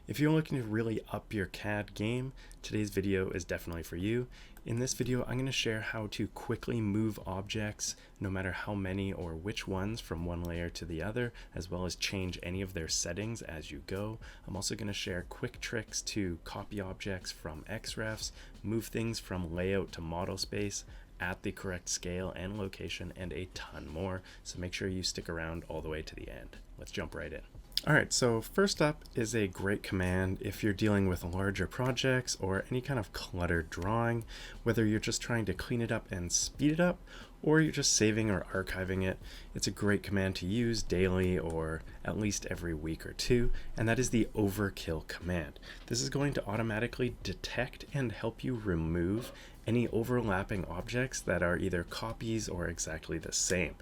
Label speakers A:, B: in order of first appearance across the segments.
A: If you're looking to really up your CAD game, today's video is definitely for you. In this video, I'm going to share how to quickly move objects, no matter how many or which ones, from one layer to the other, as well as change any of their settings as you go. I'm also going to share quick tricks to copy objects from Xrefs, move things from layout to model space at the correct scale and location, and a ton more. So make sure you stick around all the way to the end. Let's jump right in. Alright, so first up is a great command if you're dealing with larger projects or any kind of cluttered drawing, whether you're just trying to clean it up and speed it up, or you're just saving or archiving it. It's a great command to use daily or at least every week or two, and that is the Overkill command. This is going to automatically detect and help you remove any overlapping objects that are either copies or exactly the same.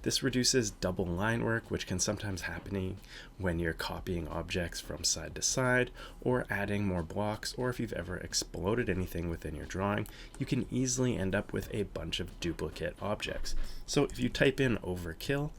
A: This reduces double line work, which can sometimes happen when you're copying objects from side to side or adding more blocks, or if you've ever exploded anything within your drawing, you can easily end up with a bunch of duplicate objects. So if you type in Overkill,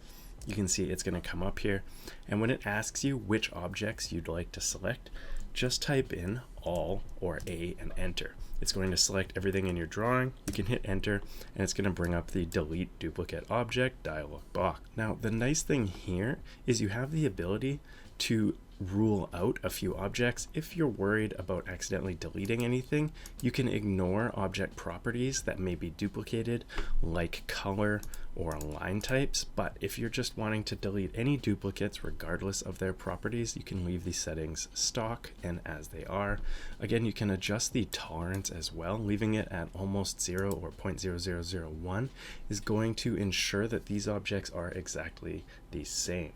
A: you can see it's going to come up here, and when it asks you which objects you'd like to select, just type in all or A and enter. It's going to select everything in your drawing. You can hit enter and it's going to bring up the delete duplicate object dialog box. Now the nice thing here is you have the ability to rule out a few objects. If you're worried about accidentally deleting anything, you can ignore object properties that may be duplicated, like color or line types. But if you're just wanting to delete any duplicates regardless of their properties, you can leave these settings stock and as they are. Again, you can adjust the tolerance as well. Leaving it at almost 0 or 0.0001 is going to ensure that these objects are exactly the same.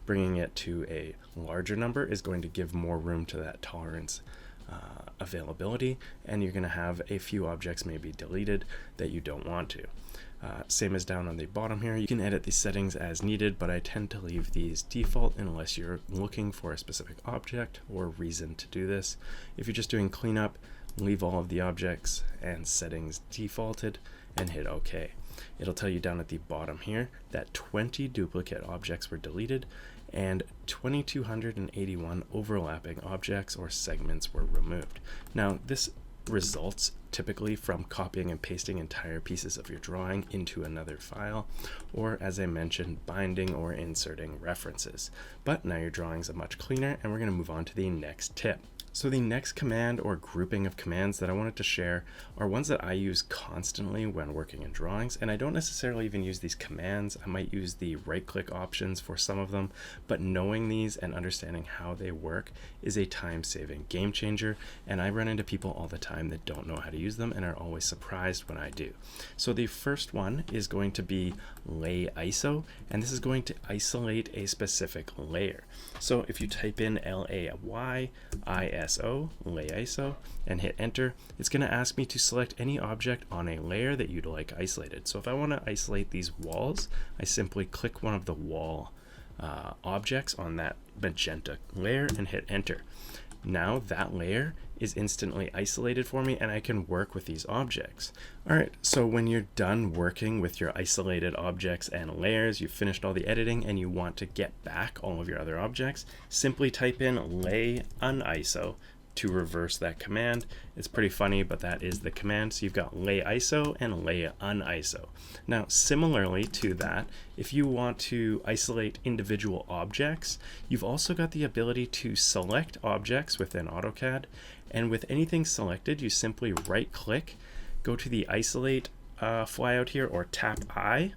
A: Bringing it to a larger number is going to give more room to that tolerance availability, and you're going to have a few objects maybe deleted that you don't want to. Same as down on the bottom here, you can edit these settings as needed, but I tend to leave these default unless you're looking for a specific object or reason to do this. If you're just doing cleanup, leave all of the objects and settings defaulted and hit OK. It'll tell you down at the bottom here that 20 duplicate objects were deleted and 2,281 overlapping objects or segments were removed. Now this results typically from copying and pasting entire pieces of your drawing into another file, or as I mentioned, binding or inserting references. But now your drawing's much cleaner, and we're going to move on to the next tip. So the next command or grouping of commands that I wanted to share are ones that I use constantly when working in drawings, and I don't necessarily even use these commands. I might use the right-click options for some of them, but knowing these and understanding how they work is a time-saving game changer, and I run into people all the time that don't know how to use them and are always surprised when I do. So the first one is going to be LAYISO, and this is going to isolate a specific layer. So if you type in LAYISO, and hit enter, it's going to ask me to select any object on a layer that you'd like isolated. So if I want to isolate these walls, I simply click one of the wall objects on that magenta layer and hit enter. Now that layer is instantly isolated for me and I can work with these objects. Alright, so when you're done working with your isolated objects and layers, you've finished all the editing and you want to get back all of your other objects, simply type in lay uniso to reverse that command. It's pretty funny, but that is the command. So you've got LAYISO and lay uniso. Now, similarly to that, if you want to isolate individual objects, you've also got the ability to select objects within AutoCAD. And with anything selected, you simply right click, go to the isolate flyout here, or tap I,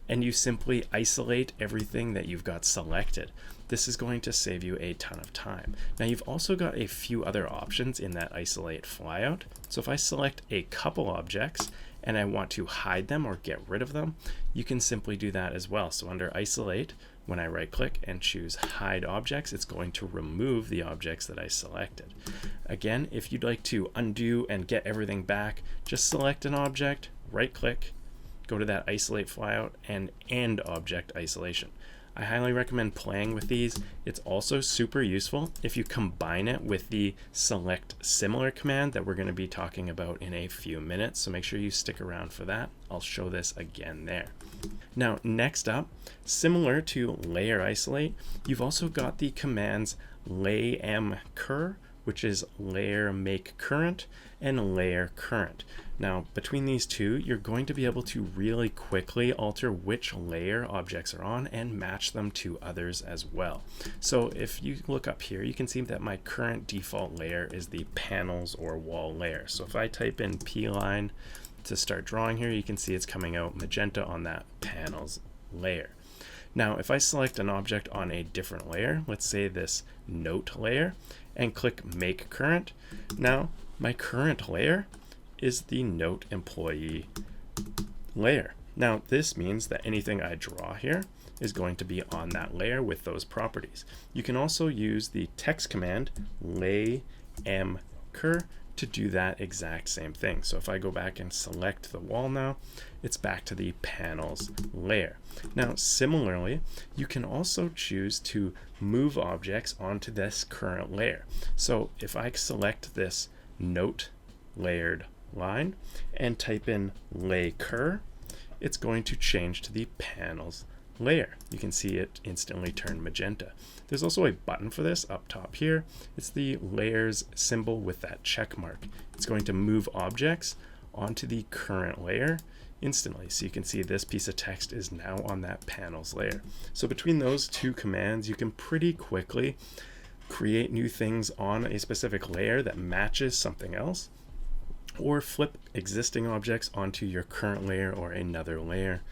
A: and you simply isolate everything that you've got selected. This is going to save you a ton of time. Now you've also got a few other options in that isolate flyout. So if I select a couple objects and I want to hide them or get rid of them, you can simply do that as well. So under isolate, when I right click and choose hide objects, it's going to remove the objects that I selected. Again, if you'd like to undo and get everything back, just select an object, right click, go to that isolate flyout and end object isolation. I highly recommend playing with these. It's also super useful if you combine it with the select similar command that we're going to be talking about in a few minutes. So make sure you stick around for that. I'll show this again there. Now, next up, similar to layer isolate, you've also got the commands LayMCur, which is layer make current, and layer current. Now, between these two, you're going to be able to really quickly alter which layer objects are on and match them to others as well. So if you look up here, you can see that my current default layer is the panels or wall layer. So if I type in P-line to start drawing here, you can see it's coming out magenta on that panels layer. Now, if I select an object on a different layer, let's say this note layer, and click make current, now my current layer is the note employee layer. Now, this means that anything I draw here is going to be on that layer with those properties. You can also use the text command LayMCur to do that exact same thing. So if I go back and select the wall now, it's back to the panels layer. Now, similarly, you can also choose to move objects onto this current layer. So if I select this note layered line and type in LayCur, it's going to change to the panels layer. You can see it instantly turn magenta. There's also a button for this up top here. It's the layers symbol with that check mark. It's going to move objects onto the current layer instantly. So you can see this piece of text is now on that panels layer. So between those two commands, you can pretty quickly create new things on a specific layer that matches something else, or flip existing objects onto your current layer or another layer.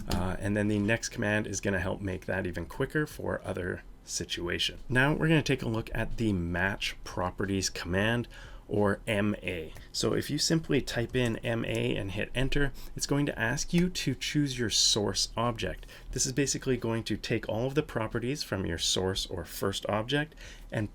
A: And then the next command is going to help make that even quicker for other situation. Now we're going to take a look at the match properties command, or MA. So if you simply type in MA and hit enter, it's going to ask you to choose your source object. This is basically going to take all of the properties from your source or first object and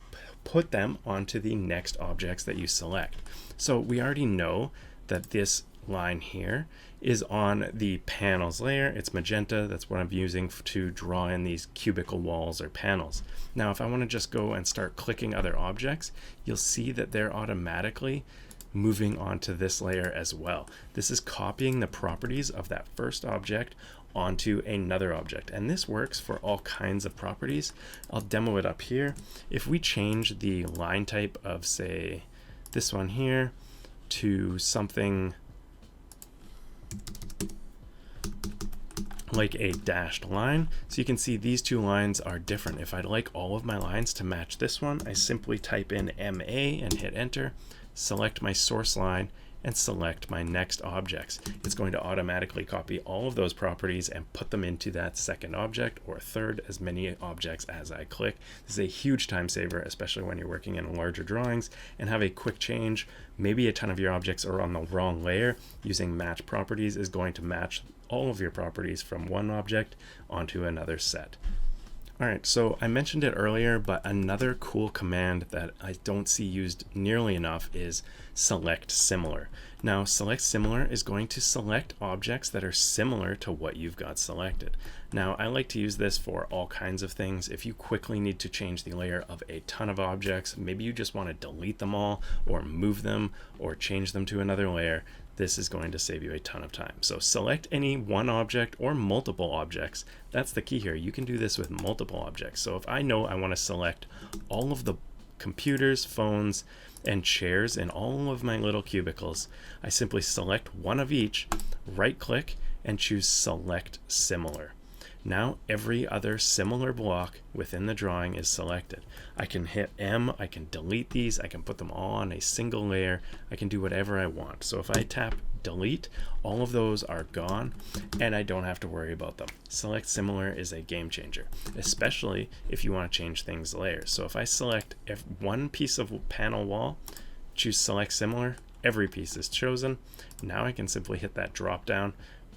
A: put them onto the next objects that you select. So we already know that this line here is on the panels layer. It's magenta. That's what I'm using to draw in these cubicle walls or panels. Now, if I want to just go and start clicking other objects, you'll see that they're automatically moving onto this layer as well. This is copying the properties of that first object onto another object, and this works for all kinds of properties. I'll demo it up here. If we change the line type of, say, this one here to something like a dashed line, so you can see these two lines are different. If I'd like all of my lines to match this one, I simply type in MA and hit enter, select my source line, and select my next objects. It's going to automatically copy all of those properties and put them into that second object or third, as many objects as I click. This is a huge time saver, especially when you're working in larger drawings and have a quick change. Maybe a ton of your objects are on the wrong layer. Using match properties is going to match all of your properties from one object onto another set. All right, so I mentioned it earlier, but another cool command that I don't see used nearly enough is select similar. Now, select similar is going to select objects that are similar to what you've got selected. Now, I like to use this for all kinds of things. If you quickly need to change the layer of a ton of objects, maybe you just want to delete them all or move them or change them to another layer, this is going to save you a ton of time. So select any one object or multiple objects. That's the key here. You can do this with multiple objects. So if I know I want to select all of the computers, phones, and chairs in all of my little cubicles, I simply select one of each, right click, and choose select similar. Now every other similar block within the drawing is selected. I can hit M, I can delete these, I can put them all on a single layer, I can do whatever I want. So if I tap delete, all of those are gone and I don't have to worry about them. Select similar is a game changer, especially if you want to change things layers. So if I select one piece of panel wall, choose select similar, every piece is chosen. Now I can simply hit that drop down,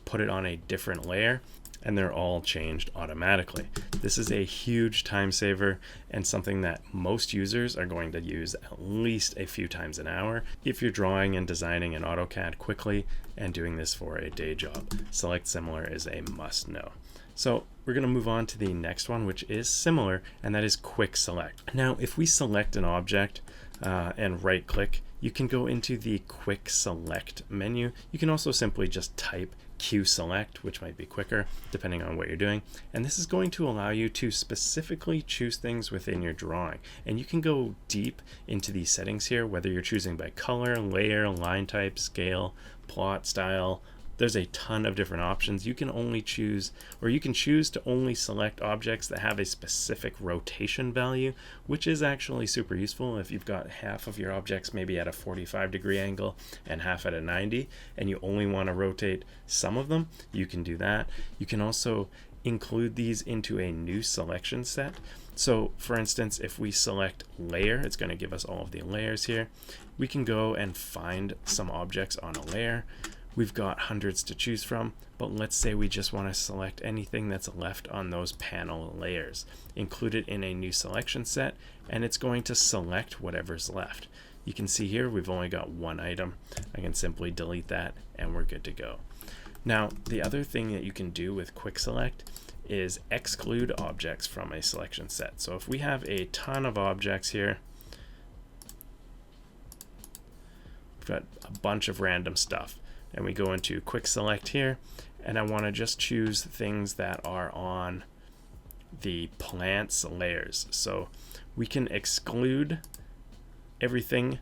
A: put it on a different layer, and they're all changed automatically. This is a huge time saver and something that most users are going to use at least a few times an hour if you're drawing and designing in AutoCAD quickly and doing this for a day job. Select similar is a must know. So we're going to move on to the next one, which is similar, and that is quick select. Now, if we select an object and right click, you can go into the quick select menu. You can also simply just type QSELECT, which might be quicker depending on what you're doing. And this is going to allow you to specifically choose things within your drawing. And you can go deep into these settings here, whether you're choosing by color, layer, line type, scale, plot style. There's a ton of different options. You can only choose, or you can choose to only select objects that have a specific rotation value, which is actually super useful if you've got half of your objects maybe at a 45-degree angle and half at a 90, and you only want to rotate some of them. You can do that. You can also include these into a new selection set. So for instance, if we select layer, it's going to give us all of the layers here. We can go and find some objects on a layer. We've got hundreds to choose from, but let's say we just want to select anything that's left on those panel layers. Include it in a new selection set, and it's going to select whatever's left. You can see here we've only got one item. I can simply delete that and we're good to go. Now, the other thing that you can do with Quick Select is exclude objects from a selection set. So if we have a ton of objects here, we've got a bunch of random stuff, and we go into Quick Select here, and I want to just choose things that are on the plants layers. So we can exclude everything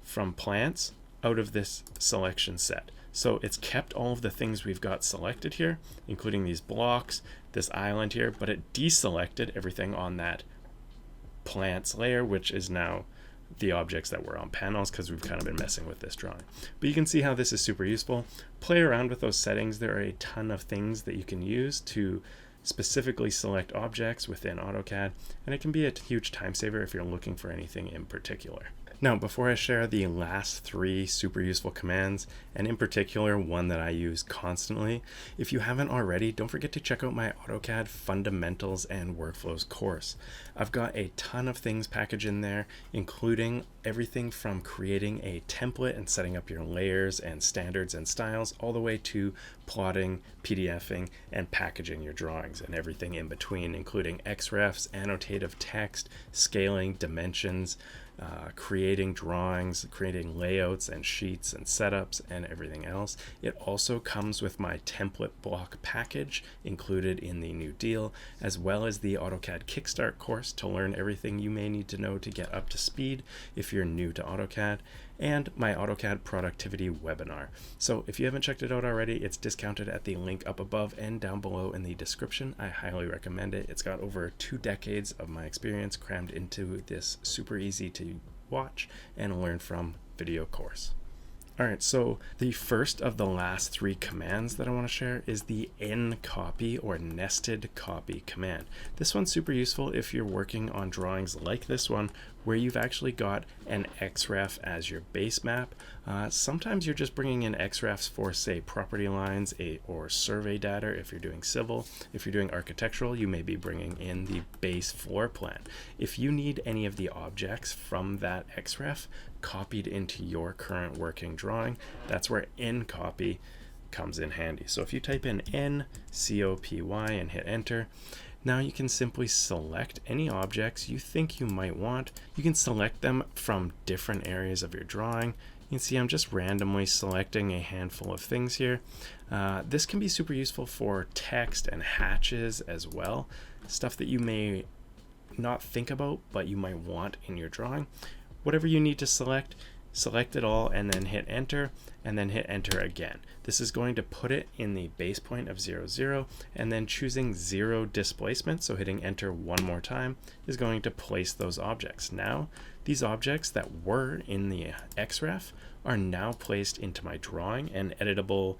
A: from plants out of this selection set. So it's kept all of the things we've got selected here, including these blocks, this island here, but it deselected everything on that plants layer, which is now the objects that were on panels, because we've kind of been messing with this drawing. But you can see how this is super useful. Play around with those settings. There are a ton of things that you can use to specifically select objects within AutoCAD, and it can be a huge time saver if you're looking for anything in particular. Now, before I share the last 3 super useful commands, and in particular one that I use constantly, if you haven't already, don't forget to check out my AutoCAD Fundamentals and Workflows course. I've got a ton of things packaged in there, including everything from creating a template and setting up your layers and standards and styles, all the way to plotting, PDFing, and packaging your drawings and everything in between, including Xrefs, annotative text, scaling, dimensions, creating drawings, creating layouts and sheets and setups and everything else. It also comes with my template block package included in the new deal, as well as the AutoCAD Kickstart course to learn everything you may need to know to get up to speed if you're new to AutoCAD, and my AutoCAD productivity webinar. So if you haven't checked it out already, it's discounted at the link up above and down below in the description. I highly recommend it. It's got over 2 decades of my experience crammed into this super easy to watch and learn from video course. All right, so the first of the last 3 commands that I want to share is the NCOPY or nested copy command. This one's super useful if you're working on drawings like this one, where you've actually got an Xref as your base map. Sometimes you're just bringing in Xrefs for, say, property lines or survey data if you're doing civil. If you're doing architectural, you may be bringing in the base floor plan. If you need any of the objects from that Xref copied into your current working drawing, that's where NCOPY comes in handy. So if you type in NCOPY and hit enter, now you can simply select any objects you think you might want. You can select them from different areas of your drawing. You can see I'm just randomly selecting a handful of things here. This can be super useful for text and hatches as well, stuff that you may not think about but you might want in your drawing. Whatever you need to select, select it all and then hit enter, and then hit enter again. This is going to put it in the base point of 0, 0, and then choosing 0 displacement, so hitting enter one more time, is going to place those objects. Now, these objects that were in the Xref are now placed into my drawing and editable,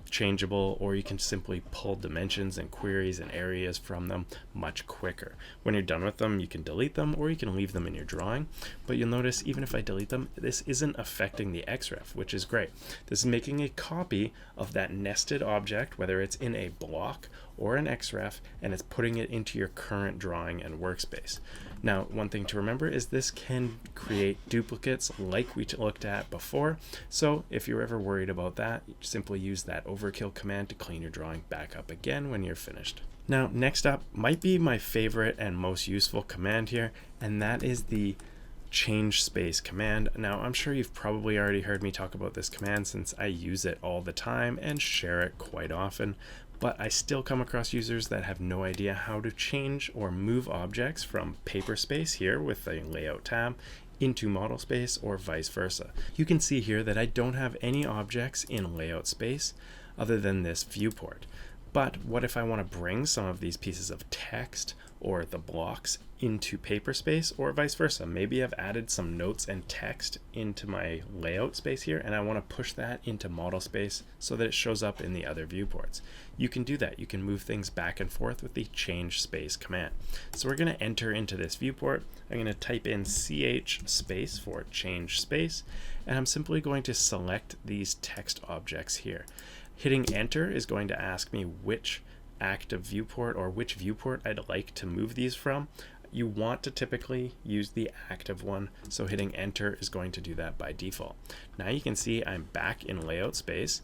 A: changeable, or you can simply pull dimensions and queries and areas from them much quicker. When you're done with them, you can delete them or you can leave them in your drawing, but you'll notice even if I delete them, this isn't affecting the Xref, which is great. This is making a copy of that nested object, whether it's in a block or an Xref, and it's putting it into your current drawing and workspace. Now, one thing to remember is this can create duplicates like we looked at before. So if you're ever worried about that, simply use that Overkill command to clean your drawing back up again when you're finished. Now, next up might be my favorite and most useful command here, and that is the change space command. Now, I'm sure you've probably already heard me talk about this command since I use it all the time and share it quite often, but I still come across users that have no idea how to change or move objects from paper space here with the layout tab into model space or vice versa. You can see here that I don't have any objects in layout space other than this viewport. But what if I want to bring some of these pieces of text or the blocks into paper space or vice versa? Maybe I've added some notes and text into my layout space here and I want to push that into model space so that it shows up in the other viewports. You can do that. You can move things back and forth with the change space command. So we're going to enter into this viewport. I'm going to type in CHSPACE for change space, and I'm simply going to select these text objects here. Hitting enter is going to ask me which active viewport or which viewport I'd like to move these from. You want to typically use the active one, so hitting enter is going to do that by default. Now you can see I'm back in layout space,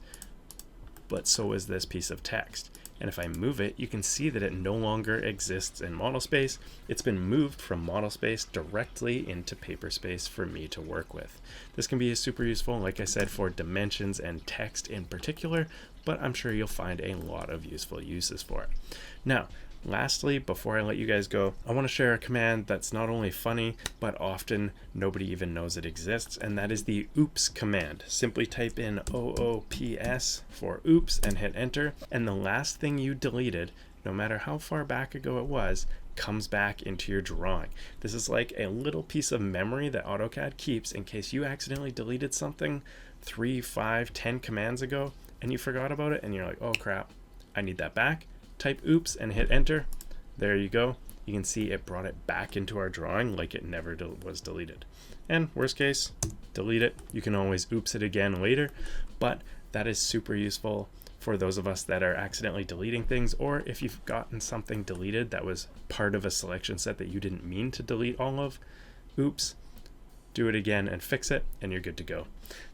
A: but so is this piece of text. And if I move it, you can see that it no longer exists in model space. It's been moved from model space directly into paper space for me to work with. This can be super useful, like I said, for dimensions and text in particular, but I'm sure you'll find a lot of useful uses for it. Now, lastly, before I let you guys go, I want to share a command that's not only funny, but often nobody even knows it exists, and that is the oops command. Simply type in OOPS for oops and hit enter, and the last thing you deleted, no matter how far back ago it was, comes back into your drawing. This is like a little piece of memory that AutoCAD keeps in case you accidentally deleted something 3, 5, 10 commands ago, and you forgot about it, and you're like, oh crap, I need that back. Type oops and hit enter. There you go. You can see it brought it back into our drawing like it never was deleted. And worst case, delete it. You can always oops it again later, but that is super useful for those of us that are accidentally deleting things, or if you've gotten something deleted that was part of a selection set that you didn't mean to delete all of. Oops, do it again and fix it, and you're good to go.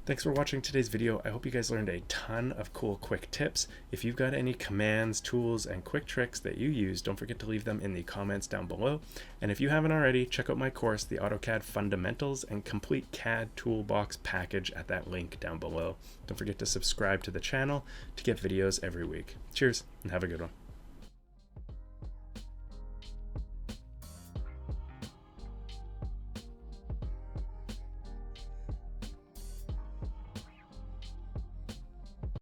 A: Thanks for watching today's video. I hope you guys learned a ton of cool quick tips. If you've got any commands, tools, and quick tricks that you use, don't forget to leave them in the comments down below. And if you haven't already, check out my course, the AutoCAD Fundamentals and Complete CAD Toolbox Package, at that link down below. Don't forget to subscribe to the channel to get videos every week. Cheers, and have a good one.